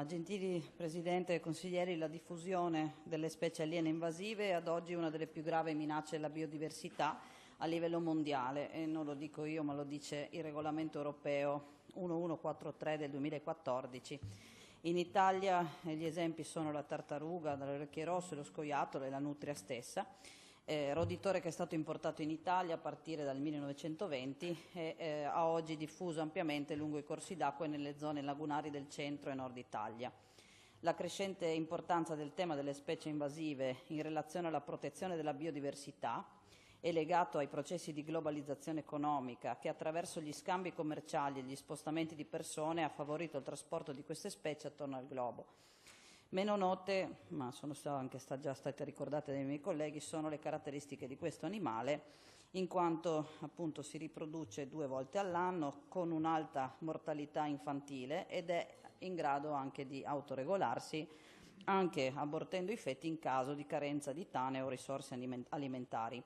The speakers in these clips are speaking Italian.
Gentili Presidente e consiglieri, la diffusione delle specie aliene invasive è ad oggi una delle più gravi minacce alla biodiversità a livello mondiale e non lo dico io ma lo dice il regolamento europeo 1143 del 2014. In Italia gli esempi sono la tartaruga dalle orecchie rosse, lo scoiattolo e la nutria stessa. Roditore che è stato importato in Italia a partire dal 1920 e a oggi diffuso ampiamente lungo i corsi d'acqua e nelle zone lagunari del centro e nord Italia. La crescente importanza del tema delle specie invasive in relazione alla protezione della biodiversità è legato ai processi di globalizzazione economica che attraverso gli scambi commerciali e gli spostamenti di persone ha favorito il trasporto di queste specie attorno al globo. Meno note, ma sono anche già state ricordate dai miei colleghi, sono le caratteristiche di questo animale, in quanto appunto si riproduce 2 volte all'anno con un'alta mortalità infantile ed è in grado anche di autoregolarsi, anche abortendo i feti in caso di carenza di tane o risorse alimentari.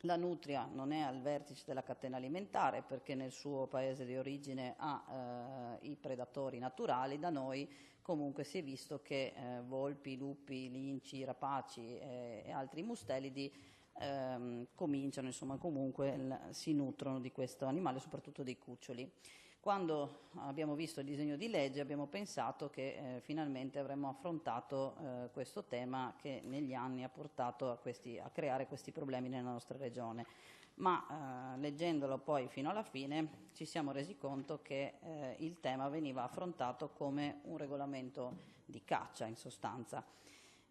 La nutria non è al vertice della catena alimentare perché nel suo paese di origine ha i predatori naturali, da noi comunque si è visto che volpi, lupi, linci, rapaci e altri mustelidi cominciano, insomma, comunque si nutrono di questo animale, soprattutto dei cuccioli. Quando abbiamo visto il disegno di legge abbiamo pensato che finalmente avremmo affrontato questo tema che negli anni ha portato a creare questi problemi nella nostra regione. Ma leggendolo poi fino alla fine ci siamo resi conto che il tema veniva affrontato come un regolamento di caccia in sostanza.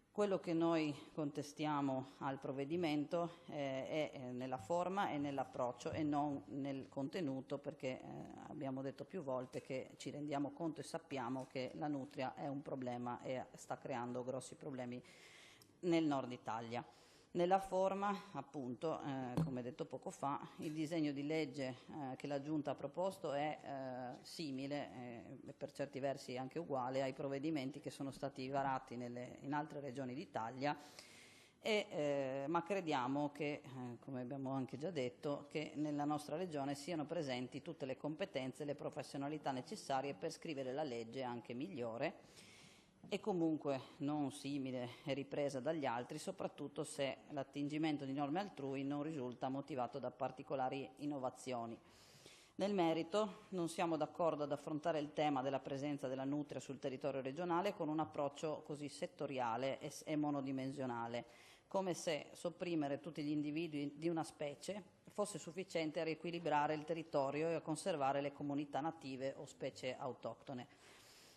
Quello che noi contestiamo al provvedimento è nella forma e nell'approccio e non nel contenuto, perché abbiamo detto più volte che ci rendiamo conto e sappiamo che la nutria è un problema e sta creando grossi problemi nel nord Italia. Nella forma, appunto, come detto poco fa, il disegno di legge che la Giunta ha proposto è simile e per certi versi anche uguale ai provvedimenti che sono stati varati in altre regioni d'Italia, ma crediamo che, come abbiamo anche già detto, che nella nostra regione siano presenti tutte le competenze e le professionalità necessarie per scrivere la legge anche migliore e comunque non simile e ripresa dagli altri, soprattutto se l'attingimento di norme altrui non risulta motivato da particolari innovazioni. Nel merito non siamo d'accordo ad affrontare il tema della presenza della nutria sul territorio regionale con un approccio così settoriale e monodimensionale, come se sopprimere tutti gli individui di una specie fosse sufficiente a riequilibrare il territorio e a conservare le comunità native o specie autoctone.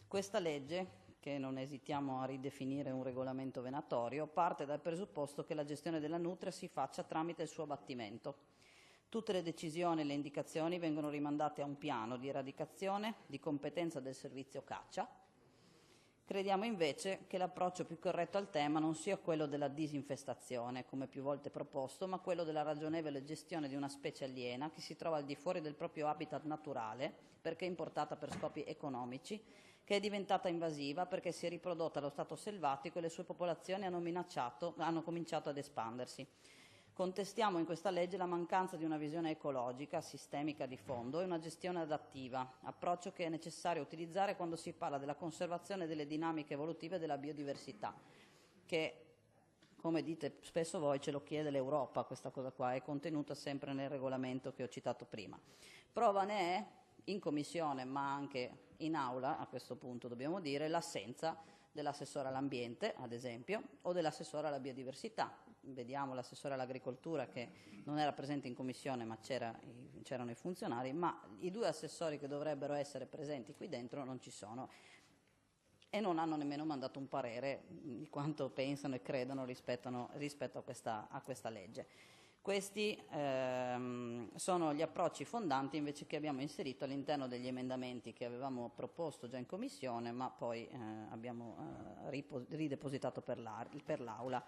Questa legge, che non esitiamo a ridefinire un regolamento venatorio, parte dal presupposto che la gestione della nutria si faccia tramite il suo abbattimento. Tutte le decisioni e le indicazioni vengono rimandate a un piano di eradicazione di competenza del servizio caccia. Crediamo invece che l'approccio più corretto al tema non sia quello della disinfestazione, come più volte proposto, ma quello della ragionevole gestione di una specie aliena che si trova al di fuori del proprio habitat naturale, perché importata per scopi economici, che è diventata invasiva perché si è riprodotta allo stato selvatico e le sue popolazioni hanno cominciato ad espandersi. Contestiamo in questa legge la mancanza di una visione ecologica, sistemica di fondo e una gestione adattiva, approccio che è necessario utilizzare quando si parla della conservazione delle dinamiche evolutive della biodiversità, che, come dite spesso voi, ce lo chiede l'Europa, questa cosa qua, è contenuta sempre nel regolamento che ho citato prima. Prova ne è, in Commissione ma anche in Aula, a questo punto dobbiamo dire, l'assenza dell'assessore all'ambiente, ad esempio, o dell'assessore alla biodiversità. Vediamo l'assessore all'agricoltura che non era presente in Commissione ma c'erano i funzionari, ma i 2 assessori che dovrebbero essere presenti qui dentro non ci sono e non hanno nemmeno mandato un parere di quanto pensano e credono rispetto a questa legge. Questi sono gli approcci fondanti invece che abbiamo inserito all'interno degli emendamenti che avevamo proposto già in Commissione ma poi abbiamo ridepositato per l'Aula.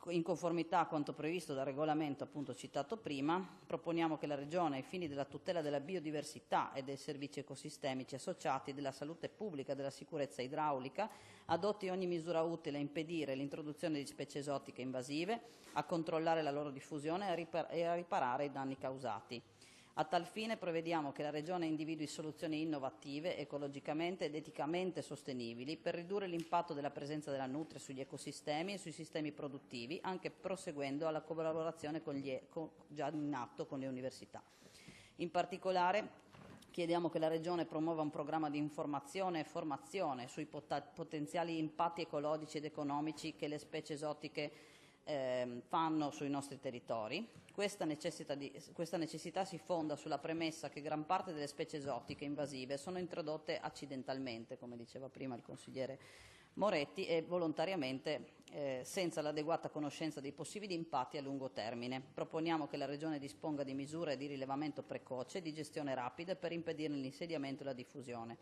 In conformità a quanto previsto dal regolamento appunto citato prima, proponiamo che la Regione, ai fini della tutela della biodiversità e dei servizi ecosistemici associati, della salute pubblica e della sicurezza idraulica, adotti ogni misura utile a impedire l'introduzione di specie esotiche invasive, a controllare la loro diffusione e a riparare i danni causati. A tal fine prevediamo che la Regione individui soluzioni innovative, ecologicamente ed eticamente sostenibili per ridurre l'impatto della presenza della nutria sugli ecosistemi e sui sistemi produttivi, anche proseguendo alla collaborazione già in atto con le università. In particolare chiediamo che la Regione promuova un programma di informazione e formazione sui potenziali impatti ecologici ed economici che le specie esotiche fanno sui nostri territori. Questa necessità si fonda sulla premessa che gran parte delle specie esotiche invasive sono introdotte accidentalmente, come diceva prima il consigliere Moretti, e volontariamente senza l'adeguata conoscenza dei possibili impatti a lungo termine. Proponiamo che la Regione disponga di misure di rilevamento precoce e di gestione rapida per impedirne l'insediamento e la diffusione.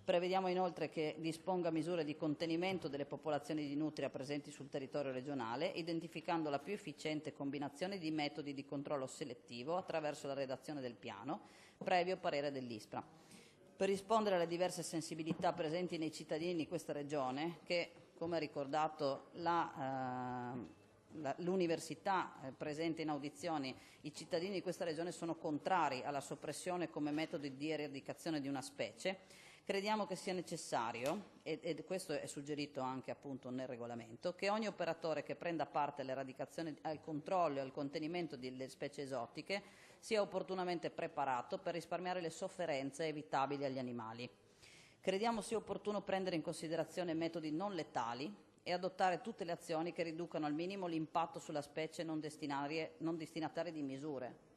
Prevediamo inoltre che disponga misure di contenimento delle popolazioni di nutria presenti sul territorio regionale, identificando la più efficiente combinazione di metodi di controllo selettivo attraverso la redazione del piano, previo parere dell'ISPRA. Per rispondere alle diverse sensibilità presenti nei cittadini di questa Regione, che, come ha ricordato l'Università presente in audizioni, i cittadini di questa Regione sono contrari alla soppressione come metodo di eradicazione di una specie, crediamo che sia necessario, e questo è suggerito anche appunto nel regolamento, che ogni operatore che prenda parte all'eradicazione, al controllo e al contenimento delle specie esotiche sia opportunamente preparato per risparmiare le sofferenze evitabili agli animali. Crediamo sia opportuno prendere in considerazione metodi non letali e adottare tutte le azioni che riducano al minimo l'impatto sulla specie non destinatarie di misure.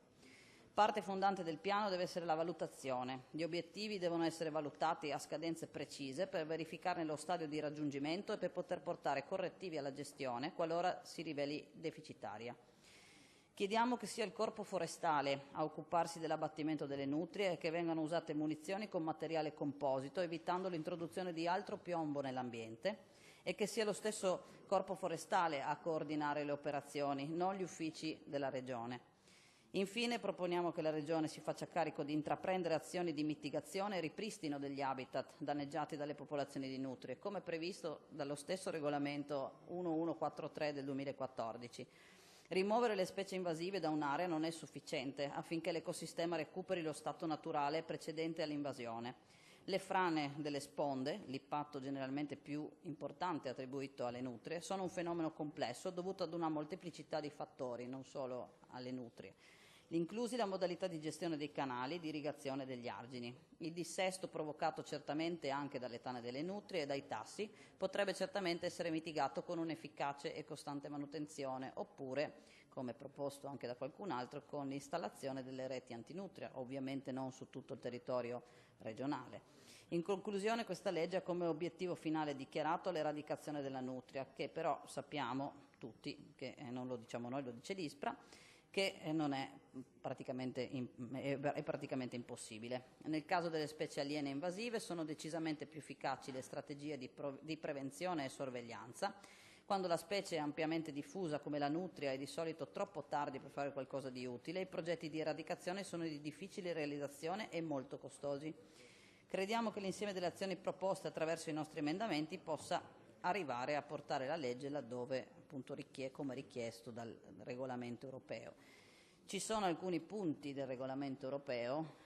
Parte fondante del piano deve essere la valutazione. Gli obiettivi devono essere valutati a scadenze precise per verificarne lo stadio di raggiungimento e per poter portare correttivi alla gestione qualora si riveli deficitaria. Chiediamo che sia il Corpo Forestale a occuparsi dell'abbattimento delle nutrie e che vengano usate munizioni con materiale composito, evitando l'introduzione di altro piombo nell'ambiente, e che sia lo stesso Corpo Forestale a coordinare le operazioni, non gli uffici della Regione. Infine proponiamo che la Regione si faccia carico di intraprendere azioni di mitigazione e ripristino degli habitat danneggiati dalle popolazioni di nutrie, come previsto dallo stesso regolamento 1143 del 2014. Rimuovere le specie invasive da un'area non è sufficiente affinché l'ecosistema recuperi lo stato naturale precedente all'invasione. Le frane delle sponde, l'impatto generalmente più importante attribuito alle nutrie, sono un fenomeno complesso dovuto ad una molteplicità di fattori, non solo alle nutrie, inclusi la modalità di gestione dei canali di irrigazione degli argini. Il dissesto provocato certamente anche dalle tane delle nutrie e dai tassi potrebbe certamente essere mitigato con un'efficace e costante manutenzione, oppure, come proposto anche da qualcun altro, con l'installazione delle reti antinutria, ovviamente non su tutto il territorio regionale. In conclusione, questa legge ha come obiettivo finale dichiarato l'eradicazione della nutria, che però sappiamo tutti, che non lo diciamo noi, lo dice l'ISPRA, che non è praticamente impossibile. Nel caso delle specie aliene invasive sono decisamente più efficaci le strategie di prevenzione e sorveglianza. Quando la specie è ampiamente diffusa come la nutria è di solito troppo tardi per fare qualcosa di utile, i progetti di eradicazione sono di difficile realizzazione e molto costosi. Crediamo che l'insieme delle azioni proposte attraverso i nostri emendamenti possa arrivare a portare la legge laddove appunto come richiesto dal regolamento europeo. Ci sono alcuni punti del regolamento europeo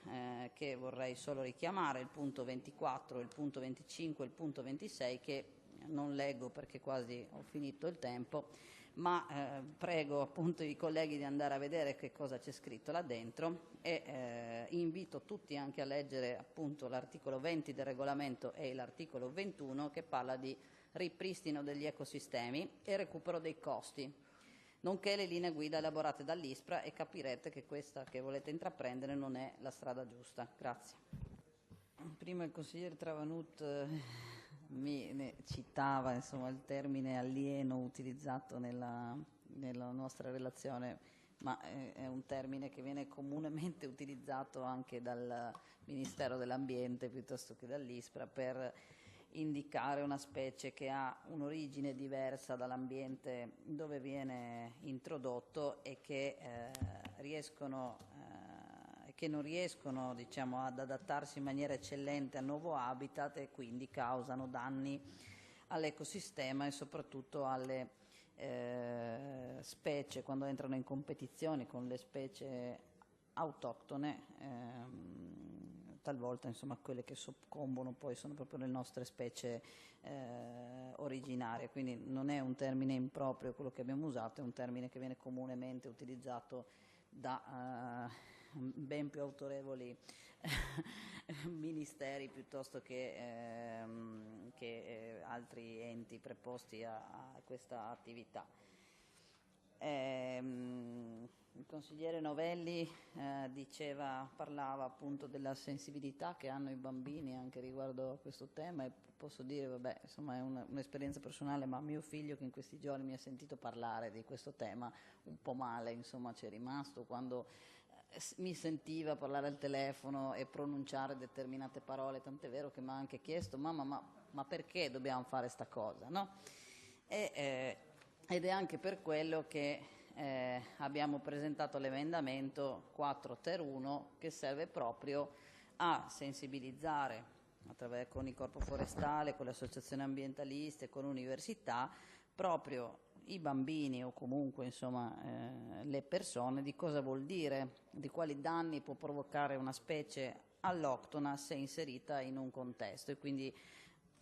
che vorrei solo richiamare, il punto 24, il punto 25 e il punto 26, che non leggo perché quasi ho finito il tempo, ma prego appunto i colleghi di andare a vedere che cosa c'è scritto là dentro e invito tutti anche a leggere appunto l'articolo 20 del regolamento e l'articolo 21 che parla di ripristino degli ecosistemi e recupero dei costi, nonché le linee guida elaborate dall'ISPRA, e capirete che questa che volete intraprendere non è la strada giusta. Grazie. Prima il consigliere Travanut mi citava insomma, il termine alieno utilizzato nella nostra relazione, ma è un termine che viene comunemente utilizzato anche dal Ministero dell'Ambiente piuttosto che dall'ISPRA per indicare una specie che ha un'origine diversa dall'ambiente dove viene introdotto e che non riescono diciamo, ad adattarsi in maniera eccellente al nuovo habitat e quindi causano danni all'ecosistema e soprattutto alle specie quando entrano in competizione con le specie autoctone, talvolta insomma quelle che soccombono poi sono proprio le nostre specie originarie, quindi non è un termine improprio quello che abbiamo usato, è un termine che viene comunemente utilizzato da ben più autorevoli ministeri piuttosto che altri enti preposti a questa attività. Il consigliere Novelli parlava appunto della sensibilità che hanno i bambini anche riguardo a questo tema, e posso dire, vabbè, insomma è un'esperienza personale, ma mio figlio che in questi giorni mi ha sentito parlare di questo tema un po' male, insomma c'è rimasto quando mi sentiva parlare al telefono e pronunciare determinate parole, tant'è vero che mi ha anche chiesto: mamma, ma perché dobbiamo fare sta cosa, no? Ed è anche per quello che abbiamo presentato l'emendamento 4 ter 1, che serve proprio a sensibilizzare con il Corpo Forestale, con le associazioni ambientaliste, con l'università, proprio i bambini o comunque insomma le persone, di cosa vuol dire, di quali danni può provocare una specie alloctona se inserita in un contesto, e quindi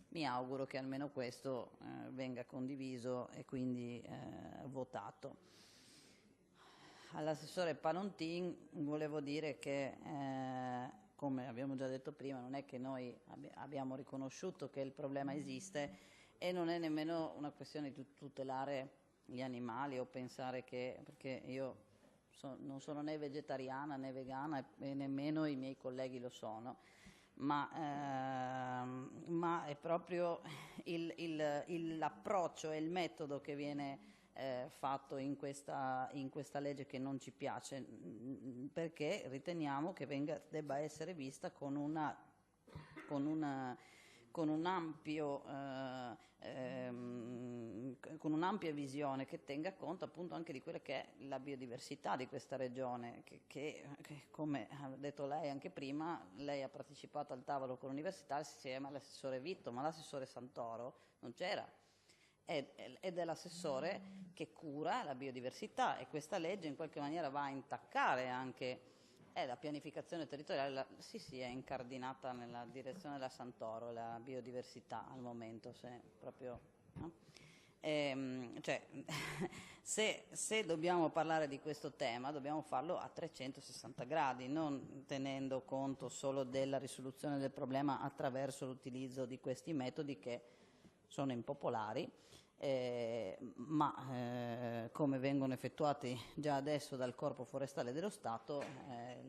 mi auguro che almeno questo venga condiviso e quindi votato. All'assessore Panontin volevo dire che, come abbiamo già detto prima, non è che noi abbiamo riconosciuto che il problema esiste, e non è nemmeno una questione di tutelare gli animali o pensare che, perché io non sono né vegetariana né vegana e nemmeno i miei colleghi lo sono, ma è proprio l'approccio e il metodo che viene fatto in questa legge che non ci piace, perché riteniamo che debba essere vista con un'ampia visione che tenga conto appunto anche di quella che è la biodiversità di questa regione, che come ha detto lei anche prima, lei ha partecipato al tavolo con l'università assieme all'assessore Vitto, ma l'assessore Santoro non c'era, ed è l'assessore che cura la biodiversità, e questa legge in qualche maniera va a intaccare anche la pianificazione territoriale. Sì, è incardinata nella direzione della Santoro, la biodiversità al momento, se proprio, no? Se dobbiamo parlare di questo tema dobbiamo farlo a 360 gradi, non tenendo conto solo della risoluzione del problema attraverso l'utilizzo di questi metodi che sono impopolari, ma come vengono effettuati già adesso dal Corpo Forestale dello Stato,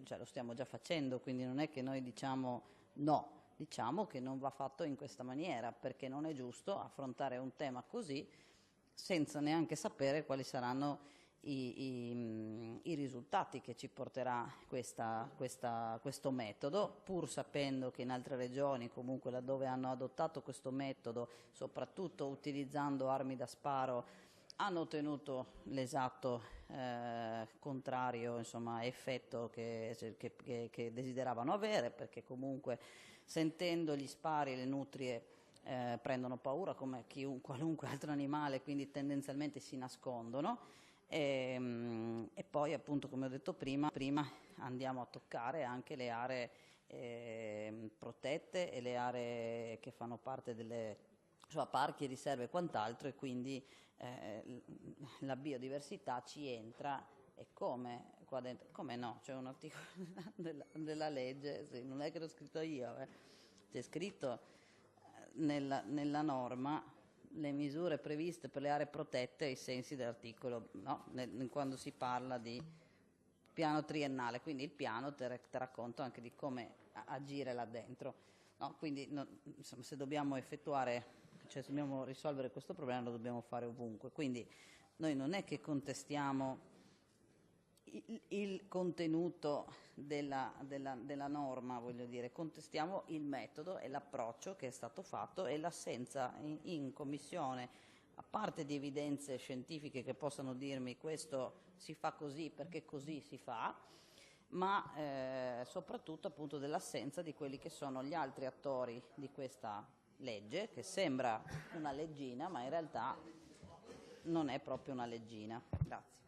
lo stiamo già facendo, quindi non è che noi diciamo no, diciamo che non va fatto in questa maniera, perché non è giusto affrontare un tema così senza neanche sapere quali saranno i risultati che ci porterà questo metodo, pur sapendo che in altre regioni, comunque laddove hanno adottato questo metodo, soprattutto utilizzando armi da sparo, hanno ottenuto l'esatto contrario, insomma, effetto che desideravano avere, perché comunque sentendo gli spari le nutrie prendono paura come qualunque altro animale, quindi tendenzialmente si nascondono. E poi appunto, come ho detto prima andiamo a toccare anche le aree protette e le aree che fanno parte delle parchi e riserve e quant'altro, e quindi la biodiversità ci entra. E come qua dentro? Come no? C'è un articolo della legge, sì, non è che l'ho scritto io, c'è scritto nella norma le misure previste per le aree protette ai sensi dell'articolo, no? Quando si parla di piano triennale, quindi il piano terrà conto anche di come agire là dentro, no? Quindi insomma, se dobbiamo se dobbiamo risolvere questo problema lo dobbiamo fare ovunque, quindi noi non è che contestiamo il contenuto della norma, voglio dire, contestiamo il metodo e l'approccio che è stato fatto e l'assenza in commissione, a parte di evidenze scientifiche che possano dirmi questo si fa così perché così si fa, ma soprattutto appunto dell'assenza di quelli che sono gli altri attori di questa legge, che sembra una leggina ma in realtà non è proprio una leggina. Grazie.